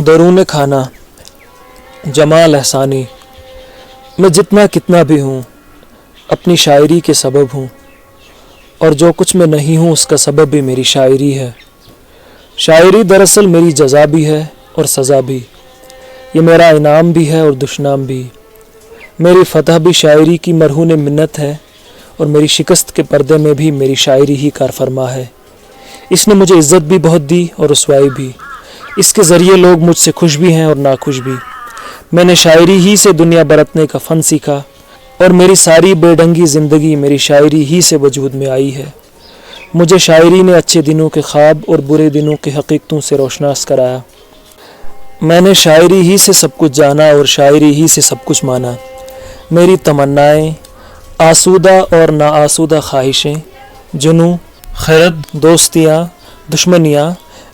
درون کھانا جمال احسانی، میں جتنا کتنا بھی ہوں اپنی شاعری کے سبب ہوں، اور جو کچھ میں نہیں ہوں اس کا سبب بھی میری شاعری ہے۔ شاعری دراصل میری جزا بھی ہے اور سزا بھی، یہ میرا انعام بھی ہے اور دشنام بھی۔ میری فتح بھی شاعری کی مرہون منت ہے، اور میری شکست کے پردے میں بھی میری شاعری ہی کار فرما ہے۔ اس نے مجھے عزت بھی بہت دی اور رسوائی بھی، اس کے ذریعے لوگ مجھ سے خوش بھی ہیں اور ناخوش بھی۔ میں نے شاعری ہی سے دنیا برتنے کا فن سیکھا، اور میری ساری بے ڈھنگی زندگی میری شاعری ہی سے وجود میں آئی ہے۔ مجھے شاعری نے اچھے دنوں کے خواب اور برے دنوں کی حقیقتوں سے روشناس کرایا۔ میں نے شاعری ہی سے سب کچھ جانا اور شاعری ہی سے سب کچھ مانا۔ میری تمنائیں، آسودہ اور ناآسودہ خواہشیں، جنوں، خرد، دوستیاں، دشمنیاں،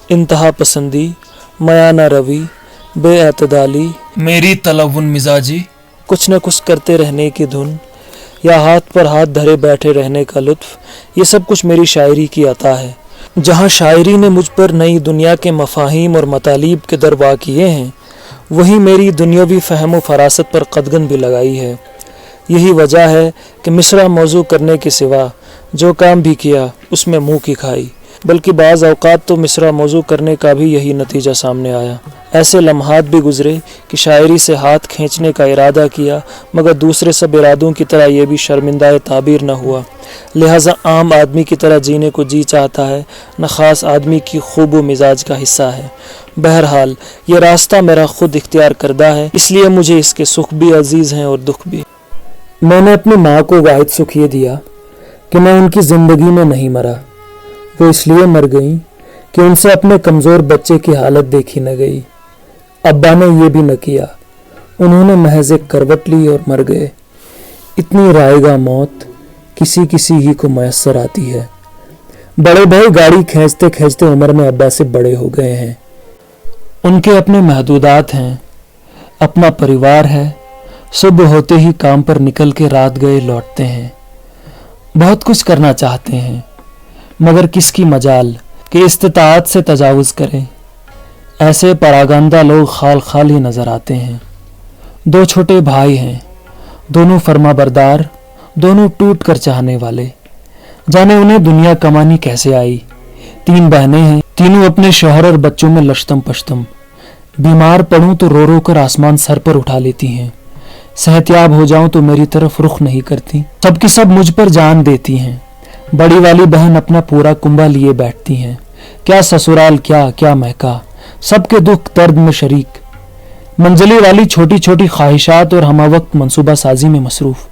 انتہا پسندی، میانہ روی، بے اعتدالی، میری تلون مزاجی، کچھ نہ کچھ کرتے رہنے کی دھن، یا ہاتھ پر ہاتھ دھرے بیٹھے رہنے کا لطف، یہ سب کچھ میری شاعری کی عطا ہے۔ جہاں شاعری نے مجھ پر نئی دنیا کے مفاہیم اور مطالب کے در وا کیے ہیں، وہیں میری دنیاوی فہم و فراست پر قدغن بھی لگائی ہے۔ یہی وجہ ہے کہ مصرع موضوع کرنے کے سوا جو کام بھی کیا اس میں منہ کی کھائی، بلکہ بعض اوقات تو مصرع موضوع کرنے کا بھی یہی نتیجہ سامنے آیا۔ ایسے لمحات بھی گزرے کہ شاعری سے ہاتھ کھینچنے کا ارادہ کیا، مگر دوسرے سب ارادوں کی طرح یہ بھی شرمندہ تعبیر نہ ہوا، لہٰذا عام آدمی کی طرح جینے کو جی چاہتا ہے، نہ خاص آدمی کی خوب و مزاج کا حصہ ہے۔ بہرحال یہ راستہ میرا خود اختیار کردہ ہے، اس لیے مجھے اس کے سکھ بھی عزیز ہیں اور دکھ بھی۔ میں نے اپنی ماں کو واحد سکھ یہ دیا کہ میں ان کی زندگی میں نہیں مرا۔ وہ اس لیے مر گئیں کہ ان سے اپنے کمزور بچے کی حالت دیکھی نہ گئی۔ ابا نے یہ بھی نہ کیا، انہوں نے محض ایک کروٹ لی اور مر گئے۔ اتنی رائے گاہ موت کسی کسی ہی کو میسر آتی ہے۔ بڑے بھائی گاڑی کھینچتے کھینچتے عمر میں ابا سے بڑے ہو گئے ہیں۔ ان کے اپنے محدودات ہیں، اپنا پریوار ہے، صبح ہوتے ہی کام پر نکل کے رات گئے لوٹتے ہیں۔ بہت کچھ کرنا چاہتے ہیں، مگر کس کی مجال کہ استطاعت سے تجاوز کریں۔ ایسے پراگندہ لوگ خال خال ہی نظر آتے ہیں۔ دو چھوٹے بھائی ہیں، دونوں فرما بردار، دونوں ٹوٹ کر چاہنے والے۔ جانے انہیں دنیا کمانی کیسے آئی۔ تین بہنیں ہیں، تینوں اپنے شوہر اور بچوں میں لشتم پشتم۔ بیمار پڑوں تو رو رو کر آسمان سر پر اٹھا لیتی ہیں، صحت یاب ہو جاؤں تو میری طرف رخ نہیں کرتی، سب کی سب مجھ پر جان دیتی ہیں۔ بڑی والی بہن اپنا پورا کنبہ لیے بیٹھتی ہیں، کیا سسرال کیا مہکا، سب کے دکھ درد میں شریک۔ منزلی والی چھوٹی چھوٹی خواہشات اور ہمہ وقت منصوبہ سازی میں مصروف۔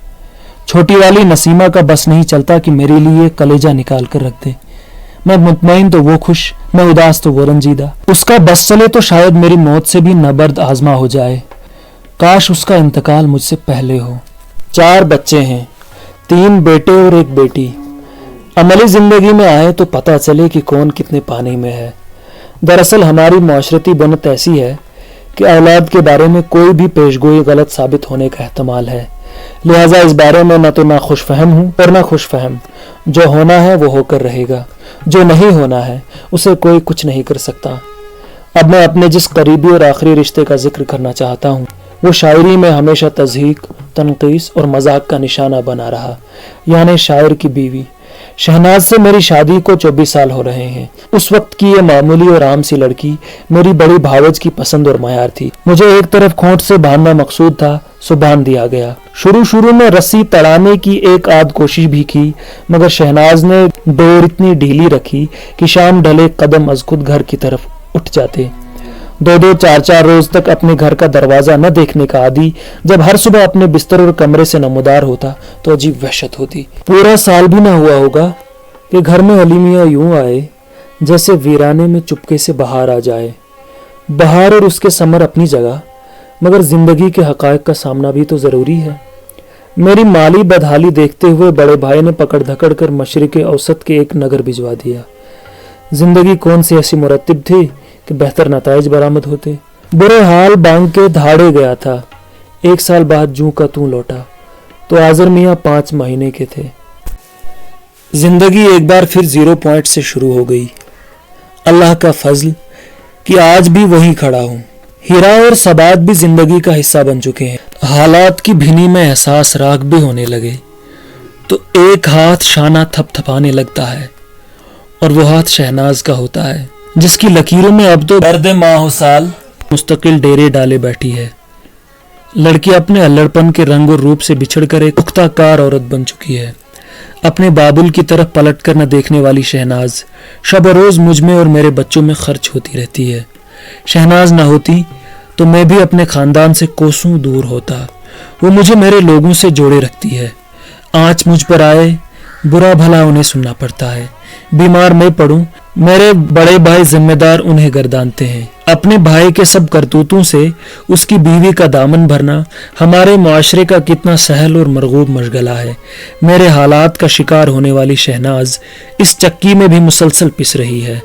چھوٹی والی نسیمہ کا بس نہیں چلتا کہ میرے لیے کلیجہ نکال کر رکھ دے۔ میں مطمئن تو وہ خوش، میں اداس تو وہ رنجیدہ۔ اس کا بس چلے تو شاید میری موت سے بھی نبرد آزما ہو جائے، کاش اس کا انتقال مجھ سے پہلے ہو۔ 4 بچے ہیں، 3 بیٹے اور 1 بیٹی۔ عملی زندگی میں آئے تو پتہ چلے کہ کون کتنے پانی میں ہے۔ دراصل ہماری معاشرتی بنت ایسی ہے کہ اولاد کے بارے میں کوئی بھی پیشگوئی غلط ثابت ہونے کا احتمال ہے، لہٰذا اس بارے میں نہ تو نہ خوش فہم ہوں اور نہ خوش فہم۔ جو ہونا ہے وہ ہو کر رہے گا، جو نہیں ہونا ہے اسے کوئی کچھ نہیں کر سکتا۔ اب میں اپنے جس قریبی اور آخری رشتے کا ذکر کرنا چاہتا ہوں، وہ شاعری میں ہمیشہ تضحیک، تنقیص اور مذاق کا نشانہ بنا رہا، یعنی شاعر کی بیوی۔ شہناز سے میری شادی کو 24 سال ہو رہے ہیں۔ اس وقت کی یہ معمولی اور عام سی لڑکی میری بڑی بھاوج کی پسند اور معیار تھی۔ مجھے ایک طرف کھونٹ سے باندھنا مقصود تھا، سو باندھ دیا گیا۔ شروع میں رسی تڑانے کی ایک آدھ کوشش بھی کی، مگر شہناز نے ڈور اتنی ڈھیلی رکھی کہ شام ڈھلے قدم از خود گھر کی طرف اٹھ جاتے۔ 2 4 روز تک اپنے گھر کا دروازہ نہ دیکھنے کا عادی جب ہر صبح اپنے بستر اور کمرے سے نمودار ہوتا تو عجیب وحشت ہوتی۔ پورا سال بھی نہ ہوا ہوگا کہ گھر میں علی میاں یوں آئے جیسے ویرانے میں چپکے سے بہار آ جائے۔ بہار اور اس کے ثمر اپنی جگہ، مگر زندگی کے حقائق کا سامنا بھی تو ضروری ہے۔ میری مالی بدحالی دیکھتے ہوئے بڑے بھائی نے پکڑ دھکڑ کر مشرق اوسط کے ایک نگر بھجوا دیا۔ زندگی کون سی ایسی مرتب تھی کہ بہتر نتائج برآمد ہوتے۔ برے حال بانگ کے دھاڑے گیا تھا۔ 1 سال بعد جوں کا توں لوٹا تو آذر میاں 5 مہینے کے تھے۔ زندگی ایک بار پھر 0 پوائنٹ سے شروع ہو گئی۔ اللہ کا فضل کہ آج بھی وہیں کھڑا ہوں، ہیرا اور ثبات بھی زندگی کا حصہ بن چکے ہیں۔ حالات کی بھینی میں احساس راگ بھی ہونے لگے تو ایک ہاتھ شانہ تھپ تھپانے لگتا ہے، اور وہ ہاتھ شہناز کا ہوتا ہے، جس کی لکیروں میں اب تو درد ماہ و سال مستقل ڈیرے ڈالے بیٹھی ہے۔ لڑکی اپنے الڑپن کے رنگ اور روپ سے بچھڑ کر ایک پختہ کار عورت بن چکی ہے۔ اپنے بابل کی طرف پلٹ کر نہ دیکھنے والی شہناز شب روز مجھ میں اور میرے بچوں میں خرچ ہوتی رہتی ہے۔ شہناز نہ ہوتی تو میں بھی اپنے خاندان سے کوسوں دور ہوتا۔ وہ مجھے میرے لوگوں سے جوڑے رکھتی ہے۔ آنچ مجھ پر آئے، برا بھلا انہیں سننا پڑتا ہے۔ بیمار میں پڑوں، میرے بڑے بھائی ذمہ دار انہیں گردانتے ہیں۔ اپنے بھائی کے سب کرتوتوں سے اس کی بیوی کا دامن بھرنا ہمارے معاشرے کا کتنا سہل اور مرغوب مشغلہ ہے۔ میرے حالات کا شکار ہونے والی شہناز اس چکی میں بھی مسلسل پس رہی ہے۔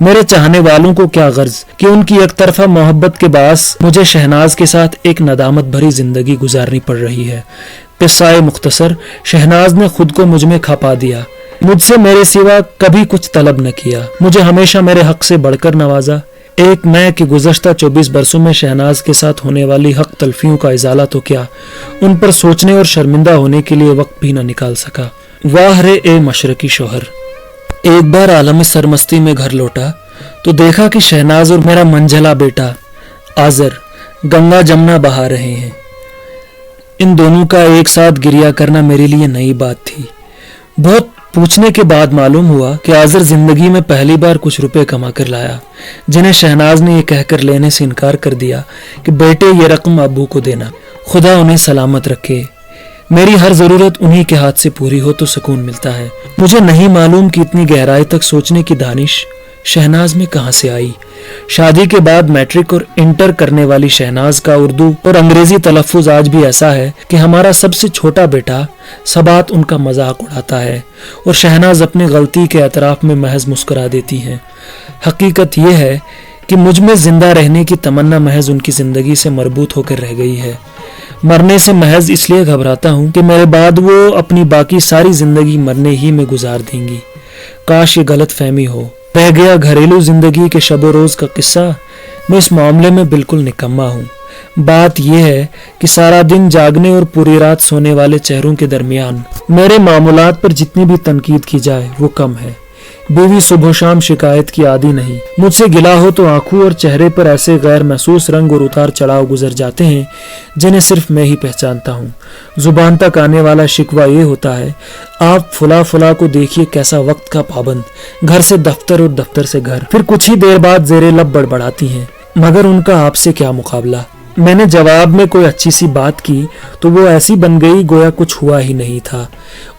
میرے چاہنے والوں کو کیا غرض کہ ان کی یک طرفہ محبت کے باعث مجھے شہناز کے ساتھ ایک ندامت بھری زندگی گزارنی پڑ رہی ہے۔ قصہ مختصر، شہناز نے خود کو مجھ میں کھپا دیا، مجھ سے میرے سوا کبھی کچھ طلب نہ کیا، مجھے ہمیشہ میرے حق سے بڑھ کر نوازا۔ ایک میں کہ گزشتہ 24 برسوں میں شہناز کے ساتھ ہونے والی حق تلفیوں کا ازالہ تو کیا، ان پر سوچنے اور شرمندہ ہونے کے لیے وقت بھی نہ نکال سکا۔ واہ رے اے مشرقی شوہر! ایک بار عالم سرمستی میں گھر لوٹا تو دیکھا کہ شہناز اور میرا منجھلا بیٹا آذر گنگا جمنا بہا رہے ہیں۔ ان دونوں کا ایک ساتھ گریا کرنا میرے لیے نئی بات تھی۔ بہت پوچھنے کے بعد معلوم ہوا کہ آذر زندگی میں پہلی بار کچھ روپے کما کر لایا، جنہیں شہناز نے یہ کہہ کر لینے سے انکار کر دیا کہ بیٹے یہ رقم ابو کو دینا، خدا انہیں سلامت رکھے، میری ہر ضرورت انہی کے ہاتھ سے پوری ہو تو سکون ملتا ہے۔ مجھے نہیں معلوم کہ اتنی گہرائی تک سوچنے کی دانش شہناز میں کہاں سے آئی۔ شادی کے بعد میٹرک اور انٹر کرنے والی شہناز کا اردو اور انگریزی تلفظ آج بھی ایسا ہے کہ ہمارا سب سے چھوٹا بیٹا ثبات ان کا مذاق اڑاتا ہے، اور شہناز اپنی غلطی کے اعتراف میں محض مسکرا دیتی ہیں۔ حقیقت یہ ہے کہ مجھ میں زندہ رہنے کی تمنا محض ان کی زندگی سے مربوط ہو کر رہ گئی ہے۔ مرنے سے محض اس لیے گھبراتا ہوں کہ میرے بعد وہ اپنی باقی ساری زندگی مرنے ہی میں گزار دیں گی۔ کاش یہ غلط فہمی ہو۔ رہ گیا گھریلو زندگی کے شب و روز کا قصہ، میں اس معاملے میں بالکل نکما ہوں۔ بات یہ ہے کہ سارا دن جاگنے اور پوری رات سونے والے چہروں کے درمیان میرے معمولات پر جتنی بھی تنقید کی جائے وہ کم ہے۔ بیوی صبح و شام شکایت کی عادی نہیں، مجھ سے گلا ہو تو آنکھوں اور چہرے پر ایسے غیر محسوس رنگ اور اتار چڑھاؤ گزر جاتے ہیں جنہیں صرف میں ہی پہچانتا ہوں۔ زبان تک آنے والا شکوہ یہ ہوتا ہے، آپ فلا فلا کو دیکھیے کیسا وقت کا پابند، گھر سے دفتر اور دفتر سے گھر، پھر کچھ ہی دیر بعد زیر لب بڑبڑاتی ہیں، مگر ان کا آپ سے کیا مقابلہ۔ میں نے جواب میں کوئی اچھی سی بات کی تو وہ ایسی بن گئی گویا کچھ ہوا ہی نہیں تھا۔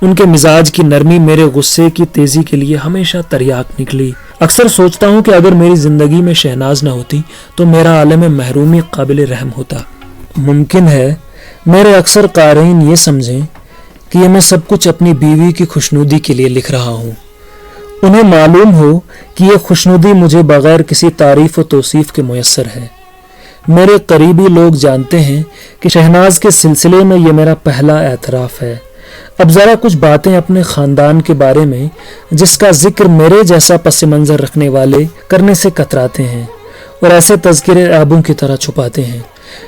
ان کے مزاج کی نرمی میرے غصے کی تیزی کے لیے ہمیشہ تریاک نکلی۔ اکثر سوچتا ہوں کہ اگر میری زندگی میں شہناز نہ ہوتی تو میرا عالم محرومی قابل رحم ہوتا۔ ممکن ہے میرے اکثر قارئین یہ سمجھیں کہ یہ میں سب کچھ اپنی بیوی کی خوشنودی کے لیے لکھ رہا ہوں، انہیں معلوم ہو کہ یہ خوشنودی مجھے بغیر کسی تعریف و توصیف کے میسر ہے۔ میرے قریبی لوگ جانتے ہیں کہ شہناز کے سلسلے میں یہ میرا پہلا اعتراف ہے۔ اب ذرا کچھ باتیں اپنے خاندان کے بارے میں جس کا ذکر میرے جیسا پس منظر رکھنے والے کرنے سے کتراتے ہیں اور ایسے تذکرے آبوں کی طرح چھپاتے ہیں۔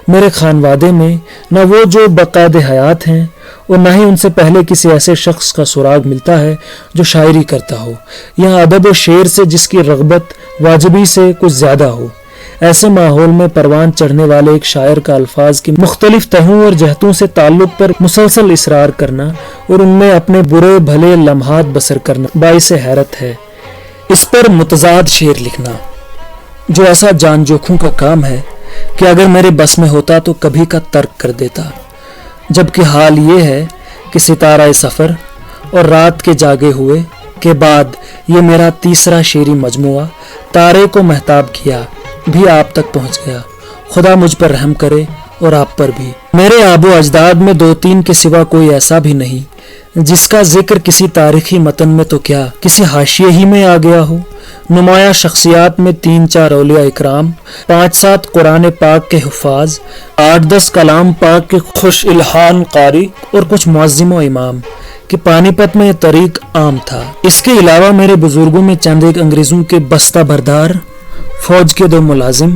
میرے خانوادے میں نہ وہ جو بقائد حیات ہیں اور نہ ہی ان سے پہلے کسی ایسے شخص کا سراغ ملتا ہے جو شاعری کرتا ہو یا ادب و شعر سے جس کی رغبت واجبی سے کچھ زیادہ ہو۔ ایسے ماحول میں پروان چڑھنے والے ایک شاعر کا الفاظ کی مختلف تہوں اور جہتوں سے تعلق پر مسلسل اصرار کرنا اور ان میں اپنے برے بھلے لمحات بسر کرنا باعث حیرت ہے۔ اس پر متضاد شعر لکھنا جو ایسا جان جوکھوں کا کام ہے کہ اگر میرے بس میں ہوتا تو کبھی کا ترک کر دیتا، جبکہ حال یہ ہے کہ ستارہ سفر اور رات کے جاگے ہوئے کے بعد یہ میرا تیسرا شعری مجموعہ تارے کو مہتاب کیا بھی آپ تک پہنچ گیا۔ خدا مجھ پر رحم کرے اور آپ پر بھی۔ میرے آب و اجداد میں 2-3 کے سوا کوئی ایسا بھی نہیں جس کا ذکر کسی تاریخی متن میں تو کیا کسی حاشیے ہی میں آ گیا ہو۔ نمایاں شخصیات میں 3-4 اولیاء اکرام، 5-7 قرآن پاک کے حفاظ، 8-10 کلام پاک کے خوش الحان قاری اور کچھ معظم و امام کہ پانی پت میں یہ طریق عام تھا۔ اس کے علاوہ میرے بزرگوں میں چند ایک انگریزوں کے بستہ بردار، فوج کے 2 ملازم،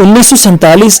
1947